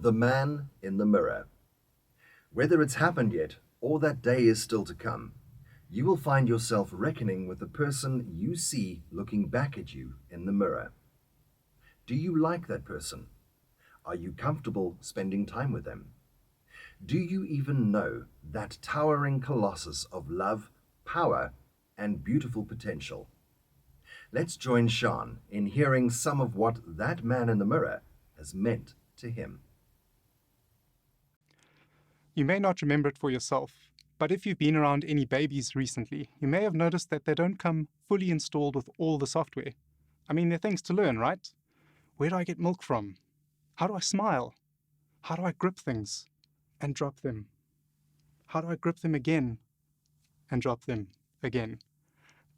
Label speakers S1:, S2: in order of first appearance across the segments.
S1: The man in the mirror. Whether it's happened yet or that day is still to come, you will find yourself reckoning with the person you see looking back at you in the mirror. Do you like that person? Are you comfortable spending time with them? Do you even know that towering colossus of love, power, and beautiful potential? Let's join Charne in hearing some of what that man in the mirror has meant to him.
S2: You may not remember it for yourself, but if you've been around any babies recently, you may have noticed that they don't come fully installed with all the software. I mean, they're things to learn, right? Where do I get milk from? How do I smile? How do I grip things and drop them? How do I grip them again and drop them again?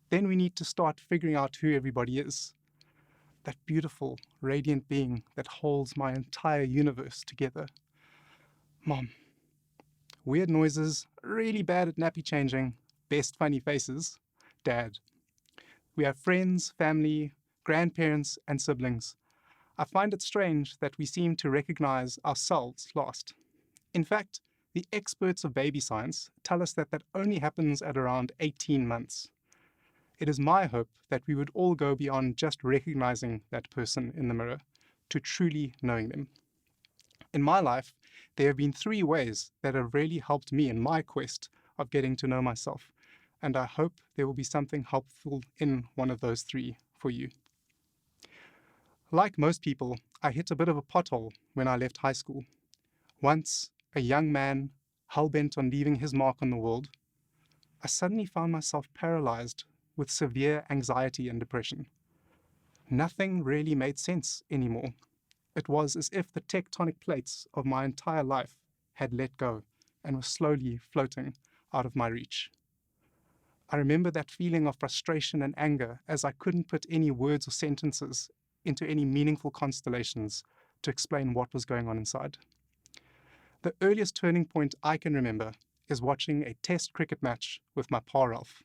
S2: Then we need to start figuring out who everybody is. That beautiful, radiant being that holds my entire universe together. Mom. Weird noises, really bad at nappy changing, best funny faces. Dad. We have friends, family, grandparents, and siblings. I find it strange that we seem to recognize ourselves last. In fact, the experts of baby science tell us that only happens at around 18 months. It is my hope that we would all go beyond just recognizing that person in the mirror to truly knowing them. In my life, there have been 3 ways that have really helped me in my quest of getting to know myself, and I hope there will be something helpful in one of those 3 for you. Like most people, I hit a bit of a pothole when I left high school. Once a young man, hell-bent on leaving his mark on the world, I suddenly found myself paralyzed with severe anxiety and depression. Nothing really made sense anymore. It was as if the tectonic plates of my entire life had let go and were slowly floating out of my reach. I remember that feeling of frustration and anger as I couldn't put any words or sentences into any meaningful constellations to explain what was going on inside. The earliest turning point I can remember is watching a test cricket match with my pa Ralph.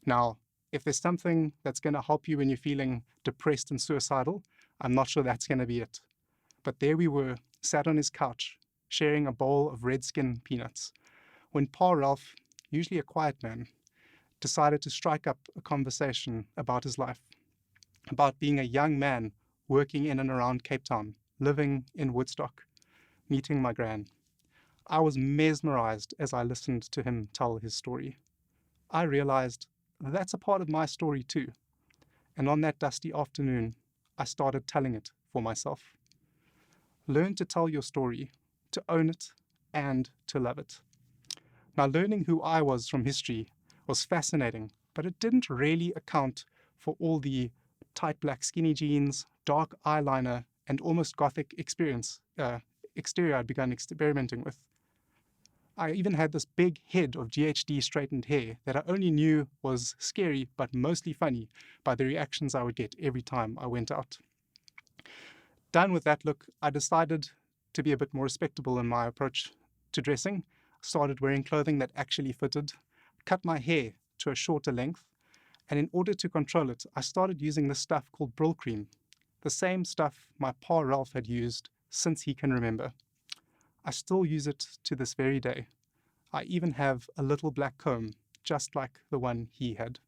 S2: Now, if there's something that's going to help you when you're feeling depressed and suicidal, I'm not sure that's going to be it. But there we were, sat on his couch, sharing a bowl of Redskin peanuts, when Pa Ralph, usually a quiet man, decided to strike up a conversation about his life, about being a young man working in and around Cape Town, living in Woodstock, meeting my gran. I was mesmerized as I listened to him tell his story. I realized that's a part of my story too. And on that dusty afternoon, I started telling it for myself. Learn to tell your story, to own it, and to love it. Now, learning who I was from history was fascinating, but it didn't really account for all the tight black skinny jeans, dark eyeliner, and almost gothic exterior I'd begun experimenting with. I even had this big head of GHD straightened hair that I only knew was scary but mostly funny by the reactions I would get every time I went out. Done with that look, I decided to be a bit more respectable in my approach to dressing. Started wearing clothing that actually fitted, cut my hair to a shorter length, and in order to control it, I started using this stuff called Brill Cream, the same stuff my pa Ralph had used since he can remember. I still use it to this very day. I even have a little black comb, just like the one he had.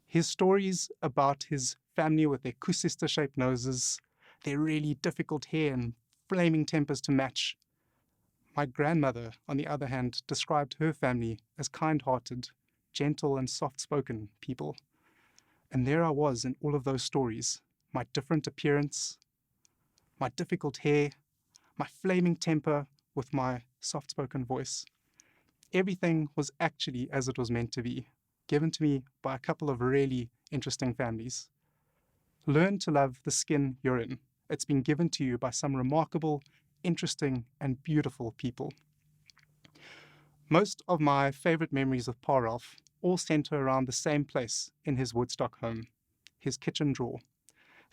S2: His stories about his family with their kusister-shaped noses, their really difficult hair and flaming tempers to match. My grandmother, on the other hand, described her family as kind-hearted, gentle and soft-spoken people. And there I was in all of those stories, my different appearance, my difficult hair, my flaming temper with my soft-spoken voice. Everything was actually as it was meant to be, given to me by a couple of really interesting families. Learn to love the skin you're in. It's been given to you by some remarkable, interesting, and beautiful people. Most of my favorite memories of Pa Ralph all center around the same place in his Woodstock home, his kitchen drawer,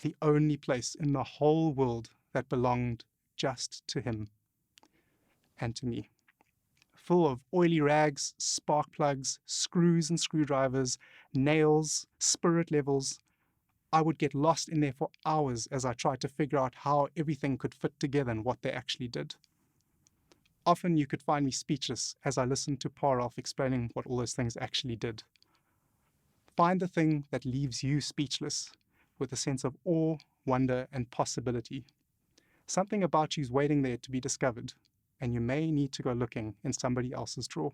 S2: the only place in the whole world that belonged just to him and to me. Full of oily rags, spark plugs, screws and screwdrivers, nails, spirit levels. I would get lost in there for hours as I tried to figure out how everything could fit together and what they actually did. Often you could find me speechless as I listened to Parolf explaining what all those things actually did. Find the thing that leaves you speechless with a sense of awe, wonder, and possibility. Something about you is waiting there to be discovered, and you may need to go looking in somebody else's drawer.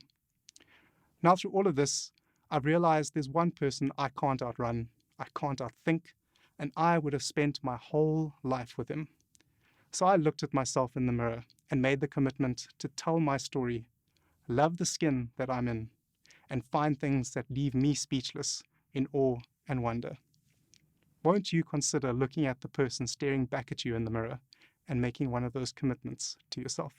S2: Now, through all of this, I've realized there's one person I can't outrun, I can't outthink, and I would have spent my whole life with him. So I looked at myself in the mirror and made the commitment to tell my story, love the skin that I'm in, and find things that leave me speechless in awe and wonder. Won't you consider looking at the person staring back at you in the mirror and making one of those commitments to yourself?